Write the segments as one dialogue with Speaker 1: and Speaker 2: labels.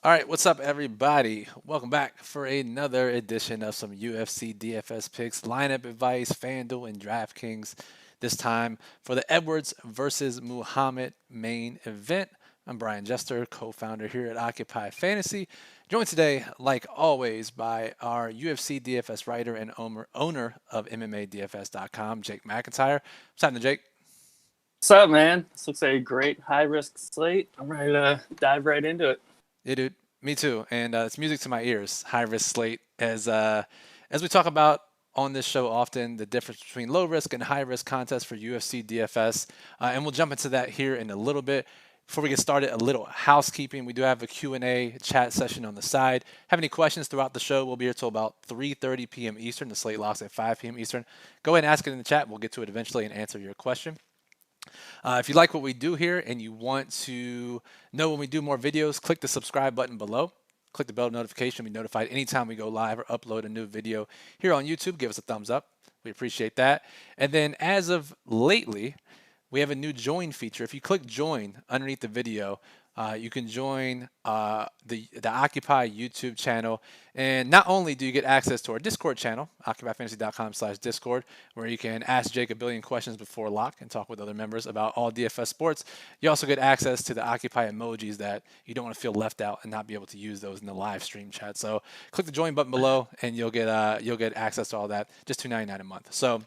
Speaker 1: All right, what's up, everybody? Welcome back for another edition of some UFC DFS picks, lineup advice, FanDuel, and DraftKings. This time for the Edwards versus Muhammad main event. I'm Brian Jester, co-founder here at Occupy Fantasy. Joined today, like always, by our UFC DFS writer and owner of MMADFS.com, Jake McIntyre. What's happening, Jake?
Speaker 2: What's up, man? This looks like a great high-risk slate. I'm ready to dive right into it.
Speaker 1: Yeah, dude. Me too. And it's music to my ears. High risk slate, as we talk about on this show often, the difference between low risk and high risk contests for UFC DFS, and we'll jump into that here in a little bit. Before we get started, a little housekeeping. We do have a Q&A chat session on the side. Have any questions throughout the show? We'll be here till about 3:30 p.m. Eastern. The slate locks at 5 p.m. Eastern. Go ahead and ask it in the chat. We'll get to it eventually and answer your question. If you like what we do here and you want to know when we do more videos, click the subscribe button below. Click the bell notification to be notified anytime we go live or upload a new video here on YouTube. Give us a thumbs up. We appreciate that. And then as of lately, we have a new join feature. If you click join underneath the video, you can join the Occupy YouTube channel. And not only do you get access to our Discord channel, occupyfantasy.com/Discord, where you can ask Jake a billion questions before lock and talk with other members about all DFS sports. You also get access to the Occupy emojis that you don't want to feel left out and not be able to use those in the live stream chat. So click the join button below and you'll get access to all that, just $2.99 a month. So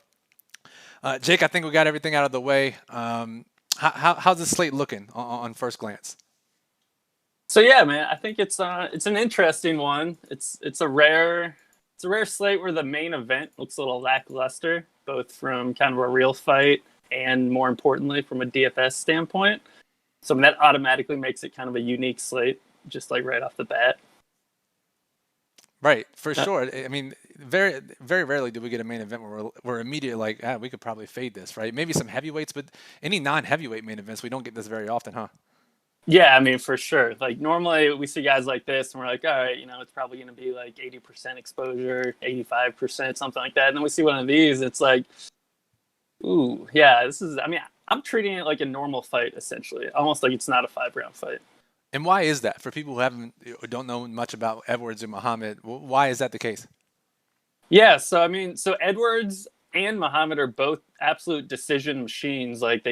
Speaker 1: Jake, I think we got everything out of the way. How's the slate looking on first glance?
Speaker 2: So yeah, man, I think it's an interesting one. It's a rare slate where the main event looks a little lackluster, both from kind of a real fight and more importantly from a DFS standpoint. So that automatically makes it kind of a unique slate, just like right off the bat.
Speaker 1: Right, for sure. I mean, very, very rarely do we get a main event where we're immediately like, we could probably fade this, right? Maybe some heavyweights, but any non-heavyweight main events, we don't get this very often, huh?
Speaker 2: Yeah, I mean, for sure. Like normally we see guys like this and we're like, all right, it's probably going to be like 80% exposure, 85%, something like that. And then we see one of these, it's like, ooh, yeah, I'm treating it like a normal fight, essentially. Almost like it's not a 5-round fight.
Speaker 1: And why is that? For people who don't know much about Edwards and Muhammad, why is that the case?
Speaker 2: Yeah, so Edwards and Muhammad are both absolute decision machines. Like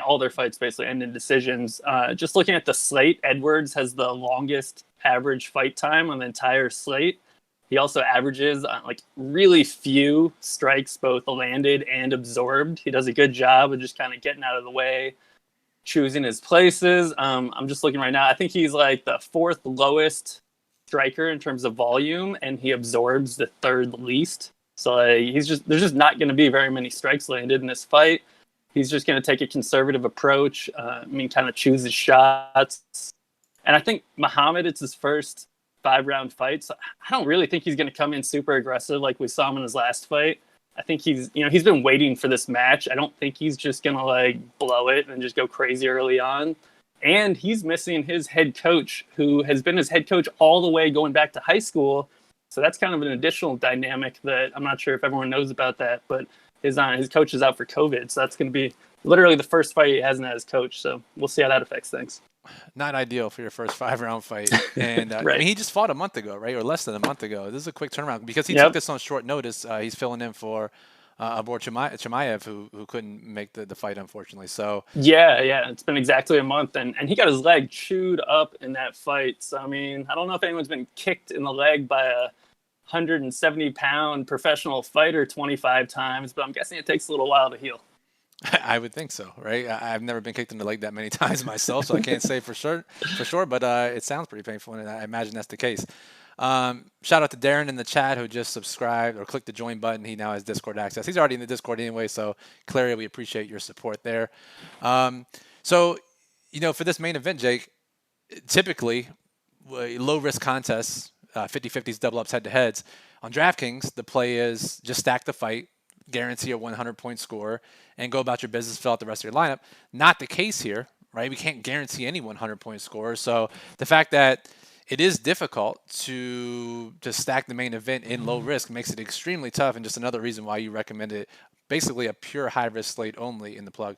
Speaker 2: all their fights basically end in decisions. Just looking at the slate, Edwards has the longest average fight time on the entire slate. He also averages really few strikes, both landed and absorbed. He does a good job of just kind of getting out of the way, choosing his places. I'm just looking right now. I think he's like the 4th lowest striker in terms of volume, and he absorbs the 3rd least. So there's just not going to be very many strikes landed in this fight. He's just going to take a conservative approach. Kind of choose his shots. And I think Muhammad, it's his first 5-round fight. So I don't really think he's going to come in super aggressive like we saw him in his last fight. I think he's been waiting for this match. I don't think he's just going to blow it and just go crazy early on. And he's missing his head coach, who has been his head coach all the way going back to high school. So that's kind of an additional dynamic that I'm not sure if everyone knows about that, but his coach is out for COVID. So that's going to be literally the first fight he hasn't had his coach. So we'll see how that affects things.
Speaker 1: Not ideal for your first 5-round fight. And
Speaker 2: right.
Speaker 1: he just fought a month ago, right? Or less than a month ago. This is a quick turnaround because he took this on short notice. He's filling in for Abor Chimaev, who couldn't make the fight, unfortunately. So
Speaker 2: yeah, it's been exactly a month, and he got his leg chewed up in that fight. So I don't know if anyone's been kicked in the leg by a 170-pound professional fighter 25 times, but I'm guessing it takes a little while to heal.
Speaker 1: I would think so, right? I've never been kicked in the leg that many times myself, so I can't say for sure. But it sounds pretty painful, and I imagine that's the case. Shout out to Darren in the chat who just subscribed or clicked the join button. He now has Discord access. He's already in the Discord anyway, so Claria, we appreciate your support there. For this main event, Jake, typically low-risk contests, 50-50s, double-ups, head-to-heads. On DraftKings, the play is just stack the fight, guarantee a 100-point score, and go about your business, fill out the rest of your lineup. Not the case here, right? We can't guarantee any 100-point score. So the fact that it is difficult to stack the main event in low risk makes it extremely tough, and just another reason why you recommend it, basically a pure high-risk slate only in the plug.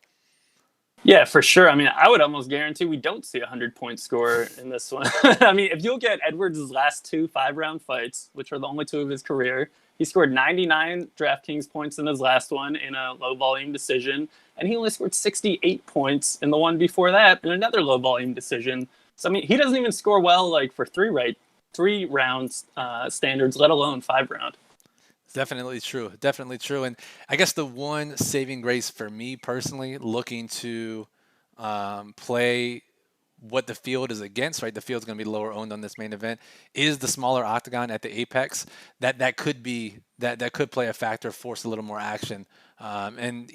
Speaker 2: Yeah, for sure. I mean, I would almost guarantee we don't see a 100-point score in this one. I mean, if you look at Edwards' last two 5-round fights, which are the only two of his career, he scored 99 DraftKings points in his last one in a low volume decision, and he only scored 68 points in the one before that in another low volume decision. So I mean, he doesn't even score well like for three rounds standards, let alone 5-round.
Speaker 1: Definitely true. Definitely true. And I guess the one saving grace for me personally, looking to play what the field is against, right? The field's going to be lower owned on this main event. Is the smaller octagon at the apex that could be that could play a factor, force a little more action. And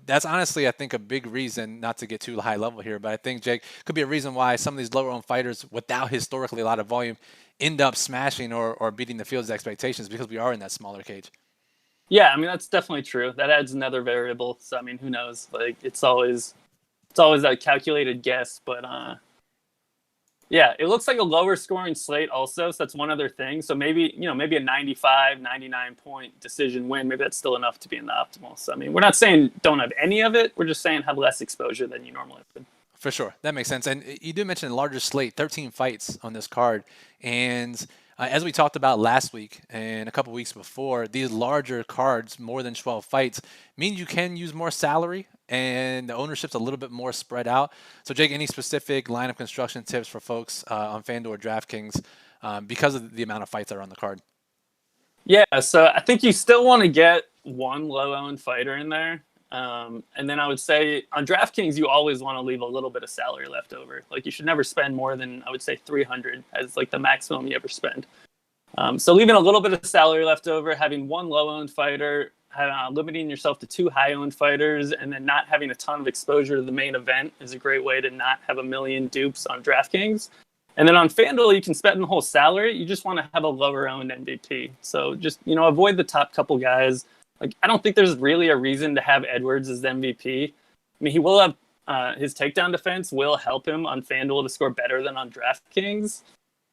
Speaker 1: that's honestly, I think, a big reason. Not to get too high level here, but I think Jake could be a reason why some of these lower owned fighters, without historically a lot of volume, end up smashing or beating the field's expectations because we are in that smaller cage.
Speaker 2: Yeah, I mean that's definitely true. That adds another variable. So I mean, who knows? Like it's always a calculated guess, but yeah, it looks like a lower scoring slate also. So that's one other thing. So maybe a 95, 99 point decision win. Maybe that's still enough to be in the optimal. So I mean, we're not saying don't have any of it. We're just saying have less exposure than you normally would.
Speaker 1: For sure, that makes sense. And you did mention a larger slate, 13 fights on this card, and as we talked about last week and a couple weeks before, these larger cards, more than 12 fights, mean you can use more salary and the ownership's a little bit more spread out. So, Jake, any specific lineup construction tips for folks on FanDuel or DraftKings because of the amount of fights that are on the card?
Speaker 2: Yeah, so I think you still want to get one low-owned fighter in there. And then I would say on DraftKings, you always want to leave a little bit of salary left over. Like you should never spend more than, I would say, 300 as like the maximum you ever spend. So leaving a little bit of salary left over, having one low-owned fighter, limiting yourself to two high-owned fighters, and then not having a ton of exposure to the main event is a great way to not have a million dupes on DraftKings. And then on FanDuel, you can spend the whole salary. You just want to have a lower-owned MVP. So just, avoid the top couple guys. Like, I don't think there's really a reason to have Edwards as MVP. I mean, he will have his takedown defense will help him on FanDuel to score better than on DraftKings.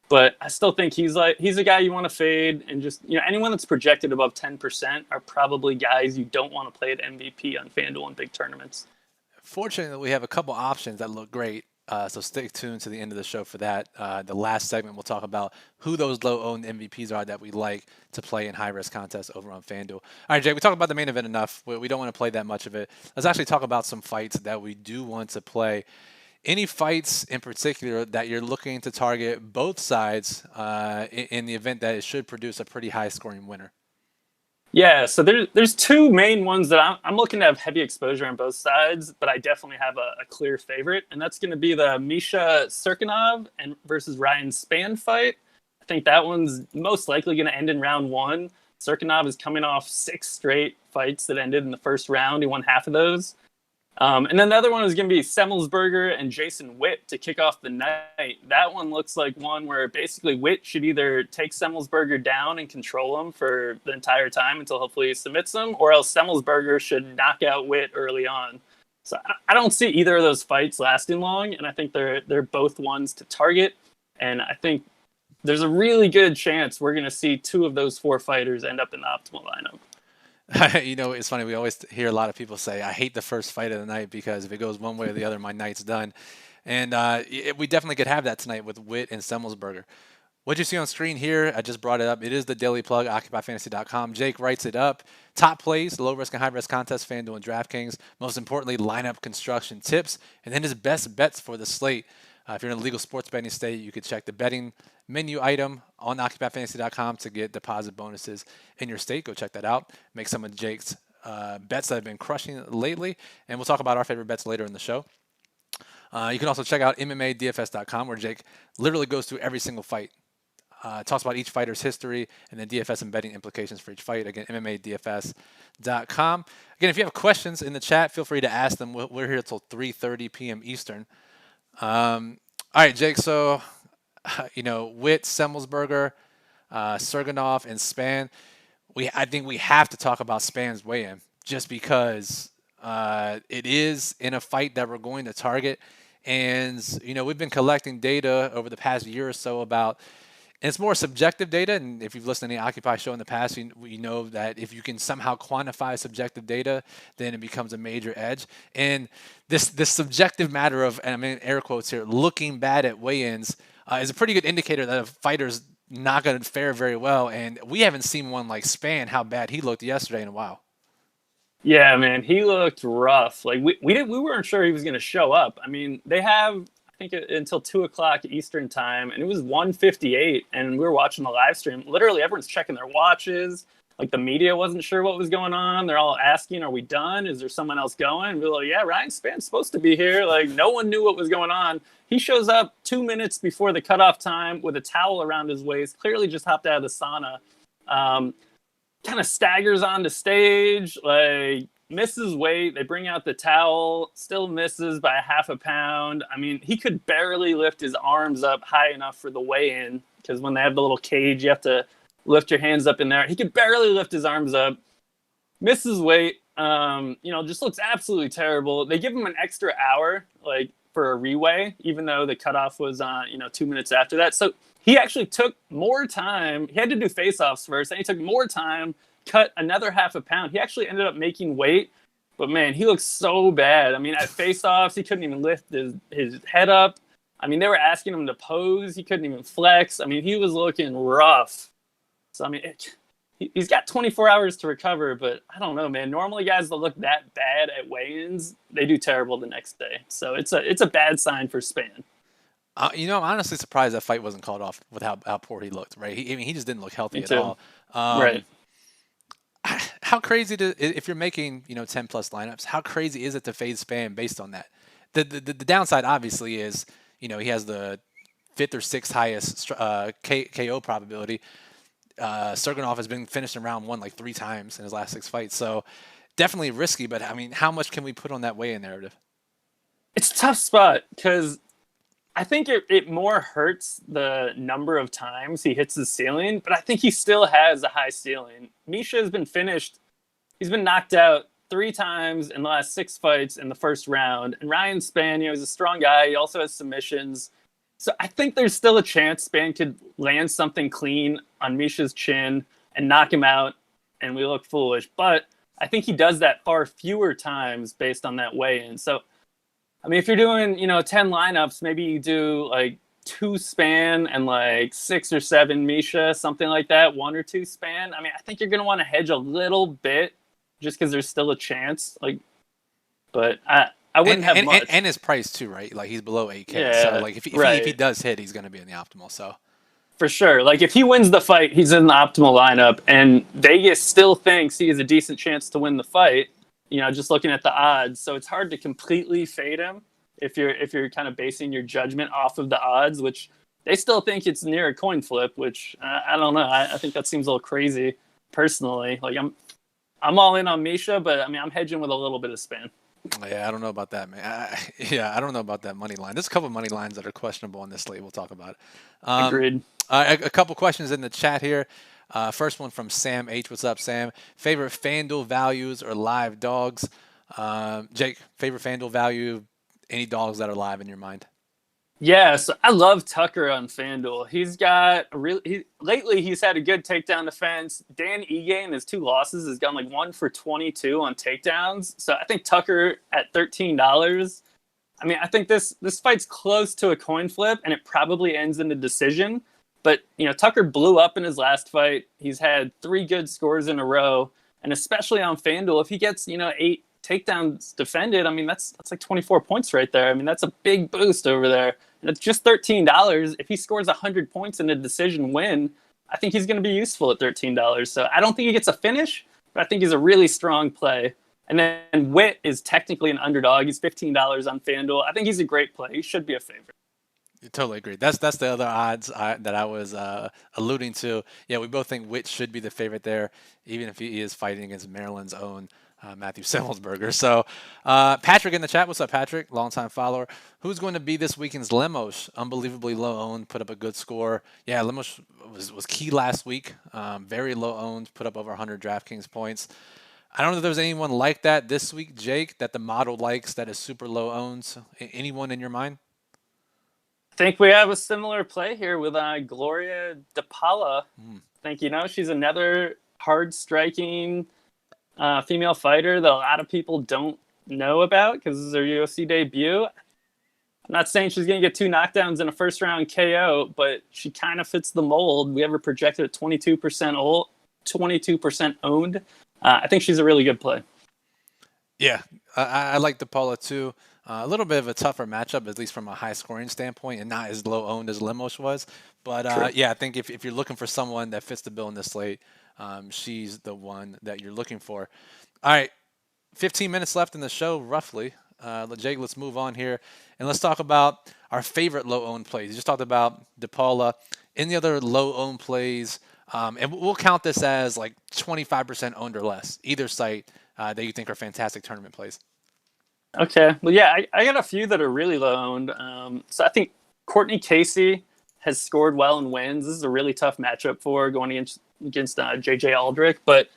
Speaker 2: But I still think he's a guy you want to fade. And just, anyone that's projected above 10% are probably guys you don't want to play at MVP on FanDuel in big tournaments.
Speaker 1: Fortunately, we have a couple options that look great. So stay tuned to the end of the show for that. The last segment, we'll talk about who those low-owned MVPs are that we like to play in high-risk contests over on FanDuel. All right, Jake, we talked about the main event enough. We don't want to play that much of it. Let's actually talk about some fights that we do want to play. Any fights in particular that you're looking to target both sides in the event that it should produce a pretty high-scoring winner?
Speaker 2: Yeah, so there's two main ones that I'm looking to have heavy exposure on both sides, but I definitely have a clear favorite, and that's going to be the Misha Cirkunov versus Ryan Spann fight. I think that one's most likely going to end in round one. Cirkunov is coming off 6 straight fights that ended in the first round. He won half of those. And then the other one is going to be Semmelsberger and Jason Witt to kick off the night. That one looks like one where basically Witt should either take Semmelsberger down and control him for the entire time until hopefully he submits him, or else Semmelsberger should knock out Witt early on. So I don't see either of those fights lasting long, and I think they're both ones to target. And I think there's a really good chance we're going to see 2 of those 4 fighters end up in the optimal lineup.
Speaker 1: It's funny. We always hear a lot of people say, I hate the first fight of the night because if it goes one way or the other, my night's done. And we definitely could have that tonight with Witt and Semmelsberger. What you see on screen here, I just brought it up. It is the daily plug, OccupyFantasy.com. Jake writes it up. Top plays, low risk and high risk contests, FanDuel and DraftKings. Most importantly, lineup construction tips. And then his best bets for the slate. If you're in a legal sports betting state, you could check the betting menu item on OccupyFantasy.com to get deposit bonuses in your state. Go check that out. Make some of Jake's bets that have been crushing lately. And we'll talk about our favorite bets later in the show. You can also check out MMADFS.com, where Jake literally goes through every single fight. Talks about each fighter's history and then DFS and betting implications for each fight. Again, MMADFS.com. Again, if you have questions in the chat, feel free to ask them. We're here until 3:30 p.m. Eastern. All right, Jake. So, Witt, Semmelsberger, Cirkunov, and Spann. I think we have to talk about Spann's weigh-in just because it is in a fight that we're going to target. And, we've been collecting data over the past year or so about And it's more subjective data, and if you've listened to the Occupy show in the past, you know that if you can somehow quantify subjective data, then it becomes a major edge. And this subjective matter of, and I mean air quotes here, looking bad at weigh-ins is a pretty good indicator that a fighter's not going to fare very well. And we haven't seen one like Spann, how bad he looked yesterday in a while.
Speaker 2: Yeah, man, he looked rough. Like we weren't sure he was going to show up. I mean, they have I think until 2 o'clock Eastern time, and it was 1:58, and we were watching the live stream. Literally, everyone's checking their watches. Like the media wasn't sure what was going on. They're all asking, "Are we done? Is there someone else going?" And we're like, "Yeah, Ryan Spann's supposed to be here." Like no one knew what was going on. He shows up 2 minutes before the cutoff time with a towel around his waist. Clearly, just hopped out of the sauna. Kind of staggers onto stage, like misses weight. They bring out the towel, still misses by a half a pound. I mean, he could barely lift his arms up high enough for the weigh-in, because when they have the little cage, you have to lift your hands up in there. He could barely lift his arms up, misses weight, just looks absolutely terrible. They give him an extra hour, like, for a reweigh, even though the cutoff was, 2 minutes after that. So he actually took more time. He had to do face-offs first, and he took more time, cut another half a pound. He actually ended up making weight, but man, he looks so bad. I mean, at face-offs, he couldn't even lift his head up. I mean, they were asking him to pose. He couldn't even flex. I mean, he was looking rough. So, I mean, he's got 24 hours to recover, but I don't know, man. Normally guys that look that bad at weigh-ins, they do terrible the next day. So it's a bad sign for Spann.
Speaker 1: I'm honestly surprised that fight wasn't called off with how poor he looked, right? He just didn't look healthy at all.
Speaker 2: Right.
Speaker 1: How crazy if you're making 10 plus lineups, how crazy is it to fade Spann based on that? The downside obviously is he has the 5th or 6th highest KO probability. Cirkunov has been finished in round 1 like 3 times in his last 6 fights, so definitely risky. But I mean, how much can we put on that weigh-in narrative?
Speaker 2: It's a tough spot because I think it more hurts the number of times he hits his ceiling, but I think he still has a high ceiling. Misha has been finished. He's been knocked out 3 times in the last 6 fights in the first round. And Ryan Spann, he's a strong guy. He also has submissions. So I think there's still a chance Spann could land something clean on Misha's chin and knock him out, and we look foolish. But I think he does that far fewer times based on that weigh-in. So I mean, if you're doing, 10 lineups, maybe you do like 2 Spann and like 6 or 7 Misha, something like that, 1 or 2 Spann. I mean, I think you're going to want to hedge a little bit just because there's still a chance. But I wouldn't have much.
Speaker 1: And his price too, right? Like he's below 8K.
Speaker 2: Yeah,
Speaker 1: so like if he does hit, he's going to be in the optimal. So
Speaker 2: for sure. Like if he wins the fight, he's in the optimal lineup, and Vegas still thinks he has a decent chance to win the fight. Just looking at the odds. So it's hard to completely fade him if you're kind of basing your judgment off of the odds, which they still think it's near a coin flip, which I don't know. I think that seems a little crazy personally. Like I'm all in on Misha, but I mean, I'm hedging with a little bit of Spann.
Speaker 1: Yeah, I don't know about that, man. I don't know about that money line. There's a couple of money lines that are questionable on this slate. We'll talk about it.
Speaker 2: Agreed.
Speaker 1: A couple questions in the chat here. First one from Sam H. What's up, Sam? Favorite FanDuel values or live dogs? Jake, favorite FanDuel value? Any dogs that are live in your mind?
Speaker 2: Yeah, so I love Tucker on FanDuel. He's got lately he's had a good takedown defense. Dan Ige in his 2 losses has gone like 1 for 22 on takedowns. So I think Tucker at $13. I mean, I think this fight's close to a coin flip, and it probably ends in a decision. But Tucker blew up in his last fight. He's had 3 good scores in a row, and especially on FanDuel, if he gets 8 takedowns defended, I mean that's like 24 points right there. I mean that's a big boost over there, and it's just $13. If he scores 100 points in a decision win, I think he's going to be useful at $13. So I don't think he gets a finish, but I think he's a really strong play. And then Witt is technically an underdog. He's $15 on FanDuel. I think he's a great play. He should be a favorite.
Speaker 1: Totally agree. That's the other odds that I was alluding to. Yeah, we both think Witt should be the favorite there, even if he is fighting against Maryland's own Matthew Semmelsberger. So Patrick in the chat. What's up, Patrick? Longtime follower. Who's going to be this weekend's Lemos? Unbelievably low owned, put up a good score. Yeah, Lemos was key last week. Very low owned, put up over 100 DraftKings points. I don't know if there's anyone like that this week, Jake, that the model likes that is super low owned. Anyone in your mind?
Speaker 2: think we have a similar play here with Gloria De Paula.
Speaker 1: Mm.
Speaker 2: I think, she's another hard striking female fighter that a lot of people don't know about because this is her UFC debut. I'm not saying she's going to get 2 knockdowns in a first round KO, but she kind of fits the mold. We have her projected at 22% owned. I think she's a really good play.
Speaker 1: Yeah, I like DePaula too. A little bit of a tougher matchup, at least from a high scoring standpoint, and not as low owned as Lemos was. But yeah, I think if you're looking for someone that fits the bill in this slate, she's the one that you're looking for. All right, 15 minutes left in the show, roughly. Jake, let's move on here, and let's talk about our favorite low-owned plays. You just talked about DePaula. Any other low-owned plays? And we'll count this as like 25% owned or less, either site that you think are fantastic tournament plays.
Speaker 2: Okay. Well, yeah, I got a few that are really low owned. So I think Courtney Casey has scored well and wins. This is a really tough matchup for her going against JJ Aldrich. But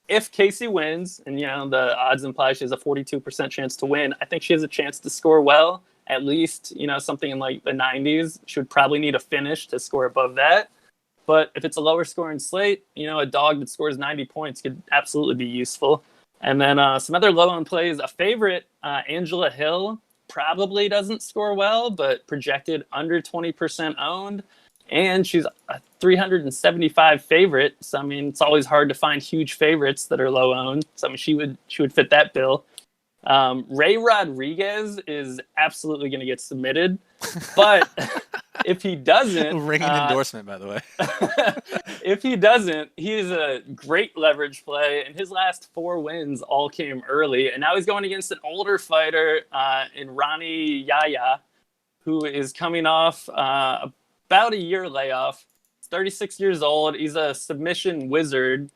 Speaker 2: if Casey wins, and the odds imply she has a 42% chance to win, I think she has a chance to score well. At least something in like the 90s. She would probably need a finish to score above that. But if it's a lower scoring slate, a dog that scores 90 points could absolutely be useful. And then some other low-owned plays. A favorite, Angela Hill, probably doesn't score well, but projected under 20% owned. And she's a 375 favorite. So, I mean, it's always hard to find huge favorites that are low-owned. So, I mean, she would fit that bill. Ray Rodriguez is absolutely going to get submitted. But if he doesn't...
Speaker 1: Ringing endorsement, by the way.
Speaker 2: If he doesn't, he is a great leverage play, and his last 4 wins all came early. And now he's going against an older fighter in Ronnie Yaya, who is coming off about a year layoff. He's 36 years old. He's a submission wizard,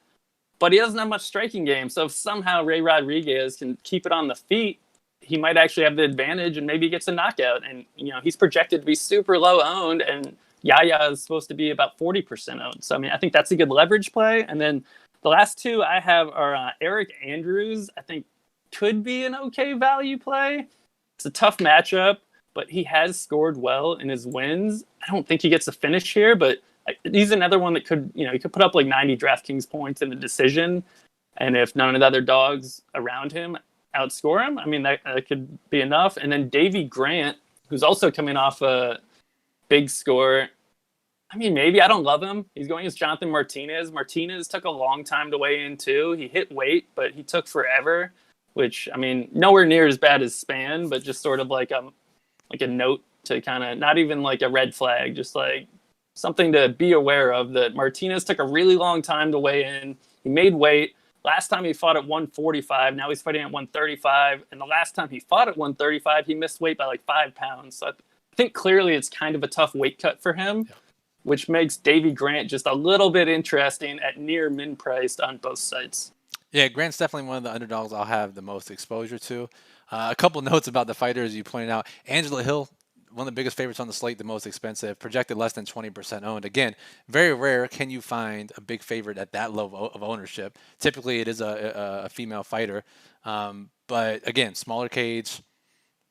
Speaker 2: but he doesn't have much striking game. So if somehow Ray Rodriguez can keep it on the feet, he might actually have the advantage and maybe gets a knockout. And, he's projected to be super low owned, and Yaya is supposed to be about 40% owned. So, I mean, I think that's a good leverage play. And then the last 2 I have are Eric Andrews. I think could be an okay value play. It's a tough matchup, but he has scored well in his wins. I don't think he gets a finish here, but he's another one that could, he could put up like 90 DraftKings points in the decision. And if none of the other dogs around him outscore him, I mean, that could be enough. And then Davey Grant, who's also coming off a big score. I mean, maybe. I don't love him. He's going against Jonathan Martinez. Martinez took a long time to weigh in, too. He hit weight, but he took forever, which, I mean, nowhere near as bad as Spann, but just sort of like a note to kind of, not even like a red flag, just like something to be aware of, that Martinez took a really long time to weigh in. He made weight. Last time he fought at 145. Now he's fighting at 135. And the last time he fought at 135, he missed weight by like 5 pounds. So I think clearly it's kind of a tough weight cut for him, which makes Davey Grant just a little bit interesting at near min priced on both sites.
Speaker 1: Yeah, Grant's definitely one of the underdogs I'll have the most exposure to. A couple notes about the fighters you pointed out. Angela Hill, one of the biggest favorites on the slate, the most expensive, projected less than 20% owned. Again, very rare can you find a big favorite at that low of ownership. Typically, it is a female fighter. But again, smaller cage,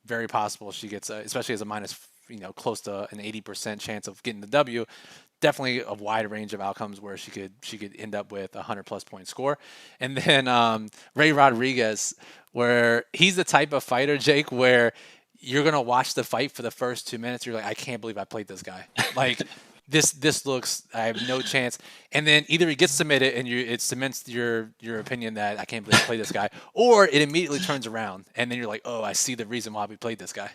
Speaker 1: very possible she gets, especially as a minus, close to an 80% chance of getting the W. Definitely a wide range of outcomes where she could end up with a 100+ point score. And then Ray Rodriguez, where he's the type of fighter, Jake, where you're gonna watch the fight for the first 2 minutes. You're like, I can't believe I played this guy. Like this looks, I have no chance. And then either he gets submitted and it cements your opinion that I can't believe I played this guy, or it immediately turns around and then you're like, oh, I see the reason why we played this guy.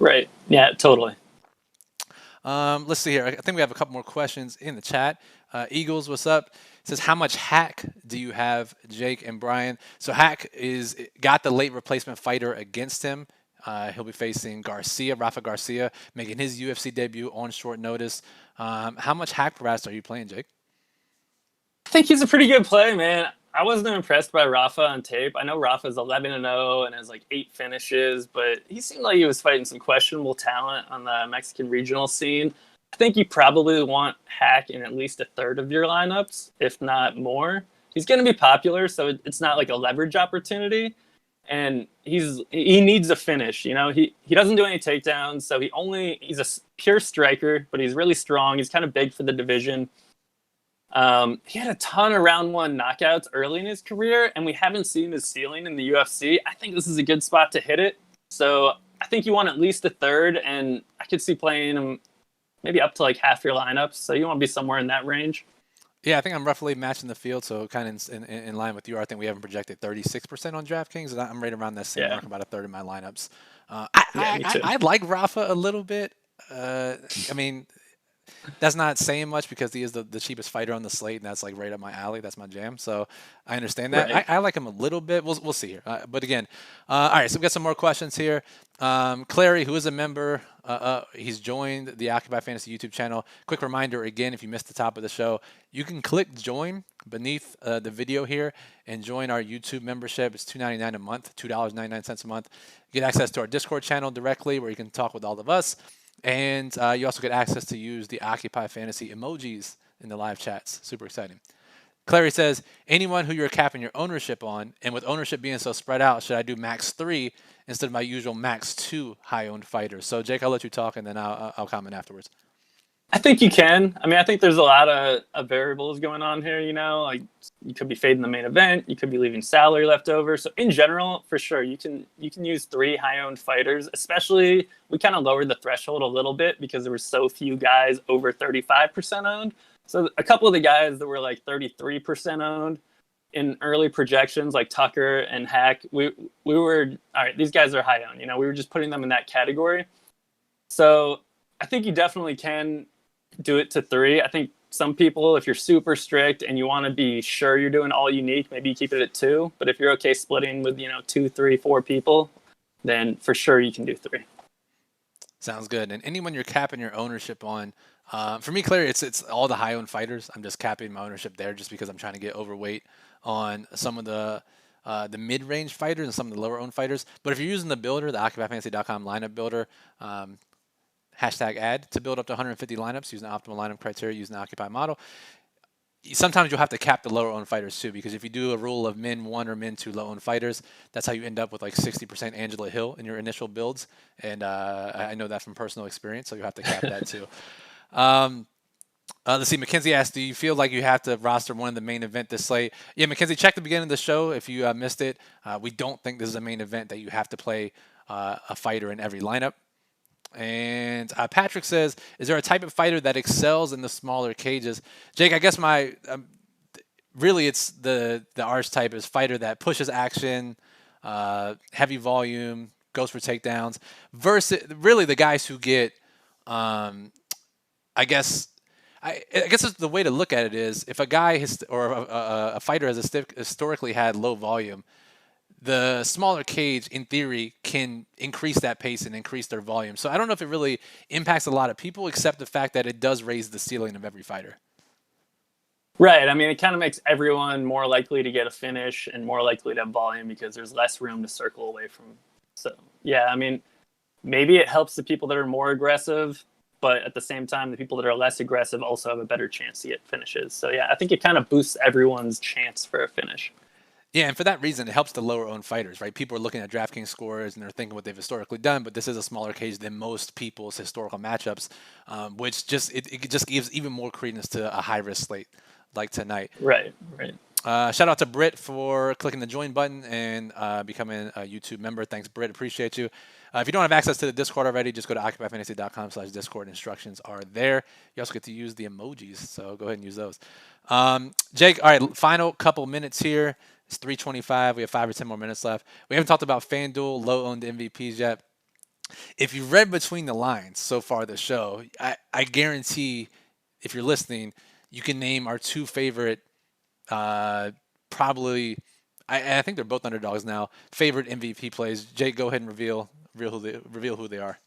Speaker 2: Right. Yeah. Totally.
Speaker 1: Let's see here. I think we have a couple more questions in the chat. Eagles, what's up? It says, how much hack do you have, Jake and Brian? So hack got the late replacement fighter against him. He'll be facing Rafa Garcia, making his UFC debut on short notice. How much hack harass are you playing, Jake?
Speaker 2: I think he's a pretty good play, man. I wasn't impressed by Rafa on tape. I know Rafa's 11-0 and has like 8 finishes, but he seemed like he was fighting some questionable talent on the Mexican regional scene. I think you probably want hack in at least a third of your lineups, if not more. He's going to be popular, so it's not like a leverage opportunity. and he needs a finish. You know, he doesn't do any takedowns, so he's a pure striker, but he's really strong. He's kind of big for the division. He had a ton of round one knockouts early in his career, and we haven't seen his ceiling in the UFC. I think this is a good spot to hit it. So I think you want at least a third, and I could see playing him maybe up to like half your lineups. So you want to be somewhere in that range.
Speaker 1: Yeah, I think I'm roughly matching the field, so kind of in line with you. I think we haven't projected 36% on DraftKings, and I'm right around that same mark, about a third of my lineups. I like Rafa a little bit. I mean, that's not saying much because he is the cheapest fighter on the slate, and that's like right up my alley. That's my jam. So I understand that.
Speaker 2: Right.
Speaker 1: I like him a little bit. We'll see here. But again, all right. So we got some more questions here. Clary, who is a member, he's joined the Occupy Fantasy YouTube channel. Quick reminder again, if you missed the top of the show, you can click join beneath the video here and join our YouTube membership. It's $2.99 a month, $2.99 a month. You get access to our Discord channel directly where you can talk with all of us. And you also get access to use the Occupy Fantasy emojis in the live chats. Super exciting. Clary says, anyone who you're capping your ownership on, and with ownership being so spread out, should I do max 3 instead of my usual max 2 high-owned fighters? So, Jake, I'll let you talk, and then I'll comment afterwards.
Speaker 2: I think you can. I mean, I think there's a lot of variables going on here, you know, like you could be fading the main event, you could be leaving salary left over. So in general, for sure, you can use 3 high-owned fighters, especially we kind of lowered the threshold a little bit because there were so few guys over 35% owned. So a couple of the guys that were like 33% owned in early projections, like Tucker and Hack, we were, all right, these guys are high owned, you know, we were just putting them in that category. So I think you definitely can do it to 3. I think some people, if you're super strict and you want to be sure you're doing all unique, maybe you keep it at 2. But if you're okay splitting with, 2, 3, 4 people, then for sure you can do 3.
Speaker 1: Sounds good. And anyone you're capping your ownership on, for me, Clary, it's all the high-owned fighters. I'm just capping my ownership there just because I'm trying to get overweight on some of the mid-range fighters and some of the lower-owned fighters. But if you're using the builder, the OccupyFantasy.com lineup builder, #ad to build up to 150 lineups using the optimal lineup criteria using the Occupy model. Sometimes you'll have to cap the lower owned fighters too, because if you do a rule of min 1 or min 2 low owned fighters, that's how you end up with like 60% Angela Hill in your initial builds. And I know that from personal experience, so you have to cap that too. Let's see. Mackenzie asked, do you feel like you have to roster one of the main event this slate? Yeah, Mackenzie, check the beginning of the show if you missed it. We don't think this is a main event that you have to play a fighter in every lineup. And Patrick says, is there a type of fighter that excels in the smaller cages? Jake, I guess my really it's the archetype is fighter that pushes action, heavy volume, goes for takedowns, versus really the guys who get, I guess the way to look at it is if a guy or a fighter has historically had low volume, the smaller cage, in theory, can increase that pace and increase their volume. So I don't know if it really impacts a lot of people, except the fact that it does raise the ceiling of every fighter.
Speaker 2: Right. I mean, it kind of makes everyone more likely to get a finish and more likely to have volume because there's less room to circle away from. So, yeah, I mean, maybe it helps the people that are more aggressive, but at the same time, the people that are less aggressive also have a better chance to get finishes. So, yeah, I think it kind of boosts everyone's chance for a finish.
Speaker 1: Yeah, and for that reason, it helps the lower-owned fighters, right? People are looking at DraftKings scores and they're thinking what they've historically done, but this is a smaller cage than most people's historical matchups, which just it just gives even more credence to a high-risk slate like tonight.
Speaker 2: Right.
Speaker 1: Shout out to Britt for clicking the join button and becoming a YouTube member. Thanks, Britt. Appreciate you. If you don't have access to the Discord already, just go to occupyfantasy.com/Discord. Instructions are there. You also get to use the emojis, so go ahead and use those. Jake, all right, final couple minutes here. It's 3:25. We have 5 or 10 more minutes left. We haven't talked about FanDuel low-owned MVPs yet. If you've read between the lines so far this show, I guarantee if you're listening, you can name our 2 favorite, probably, I think they're both underdogs now, favorite MVP plays. Jake, go ahead and reveal who they are.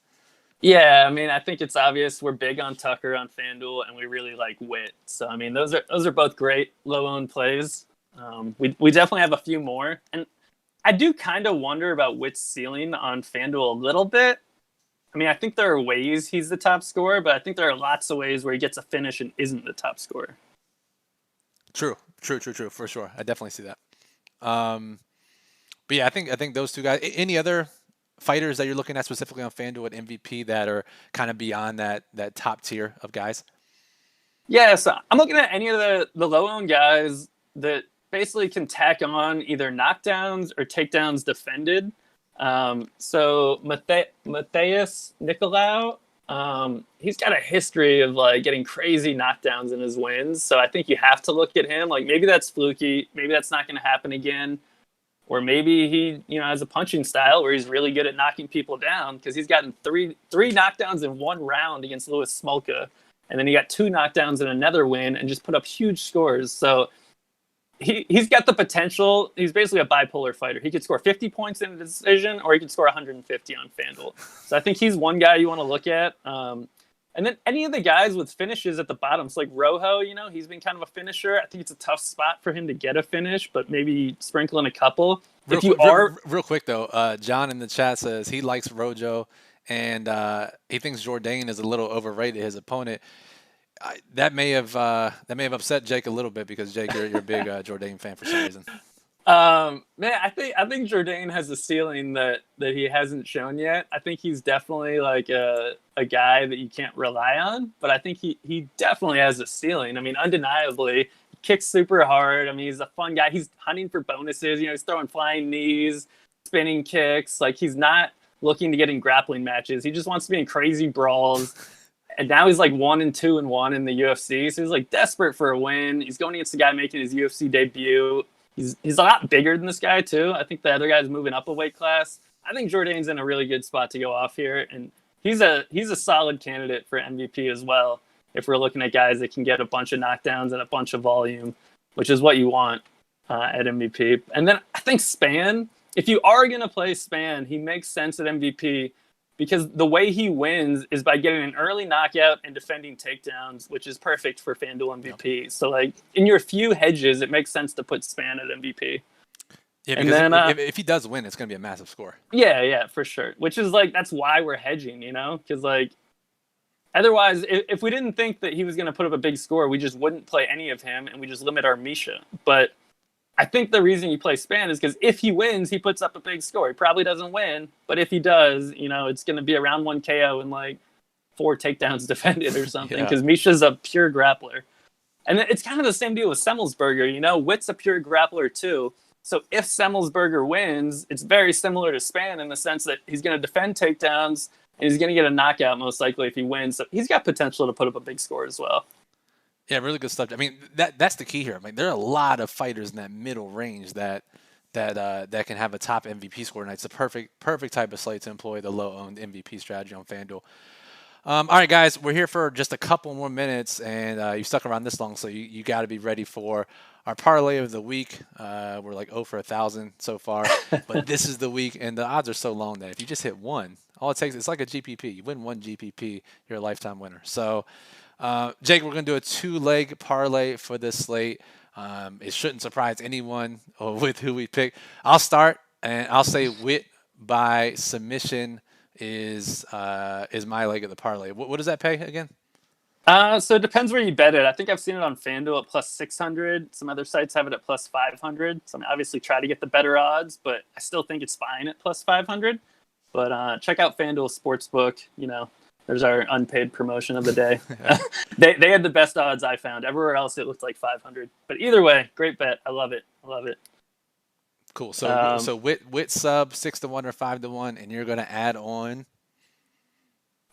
Speaker 2: Yeah, I mean, I think it's obvious we're big on Tucker on FanDuel, and we really like Witt. So, I mean, those are both great low-owned plays. We definitely have a few more, and I do kind of wonder about Witt's ceiling on FanDuel a little bit. I mean, I think there are ways he's the top scorer, but I think there are lots of ways where he gets a finish and isn't the top scorer.
Speaker 1: True, for sure. I definitely see that. But But yeah, I think those two guys. Any other fighters that you're looking at specifically on FanDuel at MVP that are kind of beyond that top tier of guys?
Speaker 2: Yeah, so I'm looking at any of the low-owned guys that basically can tack on either knockdowns or takedowns defended. So Matheus Nicolau, he's got a history of like getting crazy knockdowns in his wins. So I think you have to look at him. Like maybe that's fluky, maybe that's not going to happen again, or maybe he has a punching style where he's really good at knocking people down because he's gotten three knockdowns in one round against Louis Smolka. And then he got 2 knockdowns in another win and just put up huge scores. So he's got the potential. He's basically a bipolar fighter. He could score 50 points in a decision, or he could score 150 on FanDuel. So I think he's one guy you want to look at. And then any of the guys with finishes at the bottom, so like Rojo, he's been kind of a finisher. I think it's a tough spot for him to get a finish, but maybe sprinkle in a couple.
Speaker 1: Real quick though, John in the chat says he likes Rojo. And he thinks Jourdain is a little overrated, his opponent. That may have upset Jake a little bit because Jake, you're a big Jourdain fan for some reason.
Speaker 2: Man, I think Jourdain has a ceiling that he hasn't shown yet. I think he's definitely like a guy that you can't rely on, but I think he definitely has a ceiling. I mean, undeniably, he kicks super hard. I mean, he's a fun guy. He's hunting for bonuses. He's throwing flying knees, spinning kicks. Like he's not looking to get in grappling matches. He just wants to be in crazy brawls. And now he's like 1-2-1 in the UFC. So he's like desperate for a win. He's going against the guy making his UFC debut. He's a lot bigger than this guy too. I think the other guy's moving up a weight class. I think Jourdain's in a really good spot to go off here. And he's a solid candidate for MVP as well. If we're looking at guys that can get a bunch of knockdowns and a bunch of volume, which is what you want at MVP. And then I think Spann, if you are going to play Spann, he makes sense at MVP because the way he wins is by getting an early knockout and defending takedowns, which is perfect for FanDuel MVP. Yep. So, like, in your few hedges, it makes sense to put Spann at MVP.
Speaker 1: Yeah, because and then, if he does win, it's going to be a massive score.
Speaker 2: Yeah, for sure. Which is, like, that's why we're hedging, Because, like, otherwise, if we didn't think that he was going to put up a big score, we just wouldn't play any of him, and we just limit our Misha. But I think the reason you play Spann is because if he wins, he puts up a big score. He probably doesn't win, but if he does, it's going to be a round 1 KO and like 4 takedowns defended or something because Misha's a pure grappler. And it's kind of the same deal with Semmelsberger. Witt's a pure grappler too. So if Semmelsberger wins, it's very similar to Spann in the sense that he's going to defend takedowns and he's going to get a knockout most likely if he wins. So he's got potential to put up a big score as well.
Speaker 1: Yeah, really good stuff. I mean, that's the key here. I mean, there are a lot of fighters in that middle range that can have a top MVP score, and it's the perfect type of slate to employ the low-owned MVP strategy on FanDuel. All right, guys, we're here for just a couple more minutes, and you stuck around this long, so you got to be ready for our parlay of the week. We're like 0 for 1,000 so far, but this is the week, and the odds are so long that if you just hit one, all it takes it's like a GPP. You win one GPP, you're a lifetime winner. So. Jake, we're going to do a 2-leg parlay for this slate. It shouldn't surprise anyone with who we pick. I'll start, and I'll say Witt by submission is my leg of the parlay. What does that pay again?
Speaker 2: So it depends where you bet it. I think I've seen it on FanDuel at plus 600. Some other sites have it at plus 500. So I mean, obviously try to get the better odds, but I still think it's fine at plus 500. But check out FanDuel Sportsbook, There's our unpaid promotion of the day. They had the best odds I found. Everywhere else, it looked like 500. But either way, great bet. I love it.
Speaker 1: Cool. So Witt sub 6-1 or 5-1, and you're going to add on.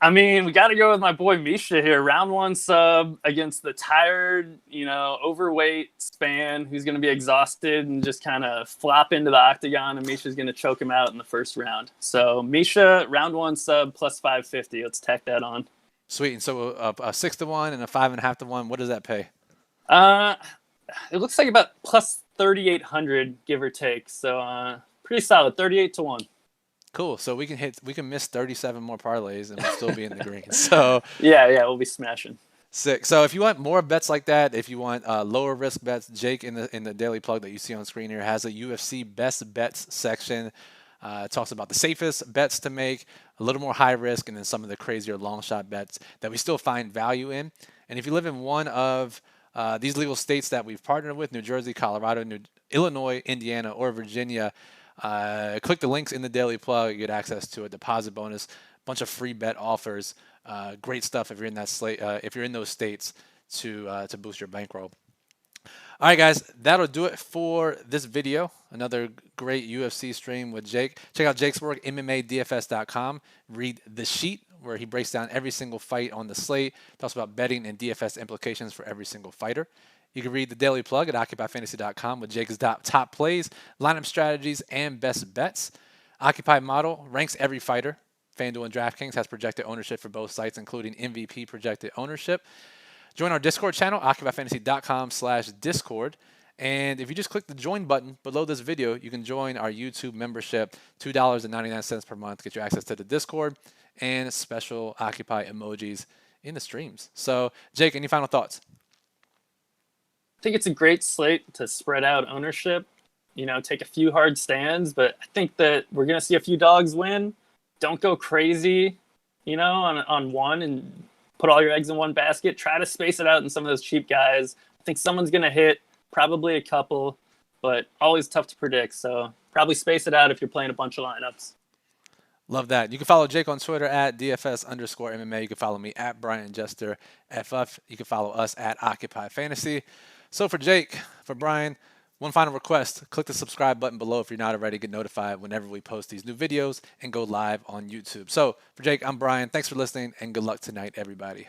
Speaker 2: I mean, we got to go with my boy Misha here. Round 1 sub against the tired, overweight Spann who's going to be exhausted and just kind of flop into the octagon, and Misha's going to choke him out in the first round. So Misha, round 1 sub plus 550. Let's tack that on.
Speaker 1: Sweet. And so a 6-1 and a 5.5-1. What does that pay?
Speaker 2: It looks like about plus 3,800, give or take. So pretty solid, 38-1.
Speaker 1: Cool. So we can miss 37 more parlays and we'll still be in the green. So
Speaker 2: yeah, we'll be smashing.
Speaker 1: Sick. So if you want more bets like that, if you want lower risk bets, Jake in the daily plug that you see on screen here has a UFC best bets section. It talks about the safest bets to make, a little more high risk, and then some of the crazier long shot bets that we still find value in. And if you live in one of these legal states that we've partnered with, New Jersey, Colorado, Illinois, Indiana, or Virginia, Click the links in the daily plug. You get access to a deposit bonus, bunch of free bet offers. Great stuff if you're in that slate, if you're in those states to boost your bankroll. All right, guys, that'll do it for this video. Another great UFC stream with Jake. Check out Jake's work, MMADFS.com. Read The Sheet, where he breaks down every single fight on the slate. Talks about betting and DFS implications for every single fighter. You can read the Daily Plug at OccupyFantasy.com with Jake's top plays, lineup strategies, and best bets. Occupy Model ranks every fighter. FanDuel and DraftKings has projected ownership for both sites, including MVP projected ownership. Join our Discord channel, OccupyFantasy.com/Discord. And if you just click the join button below this video, you can join our YouTube membership, $2.99 per month, get you access to the Discord and special Occupy emojis in the streams. So, Jake, any final thoughts?
Speaker 2: I think it's a great slate to spread out ownership, take a few hard stands, but I think that we're going to see a few dogs win. Don't go crazy, on one and put all your eggs in one basket. Try to space it out in some of those cheap guys. I think someone's going to hit, probably a couple, but always tough to predict. So probably space it out if you're playing a bunch of lineups.
Speaker 1: Love that. You can follow Jake on Twitter at DFS_MMA. You can follow me at Brian Jester FF. You can follow us at Occupy Fantasy. So for Jake, for Brian, one final request. Click the subscribe button below if you're not already. Get notified whenever we post these new videos and go live on YouTube. So for Jake, I'm Brian. Thanks for listening and good luck tonight, everybody.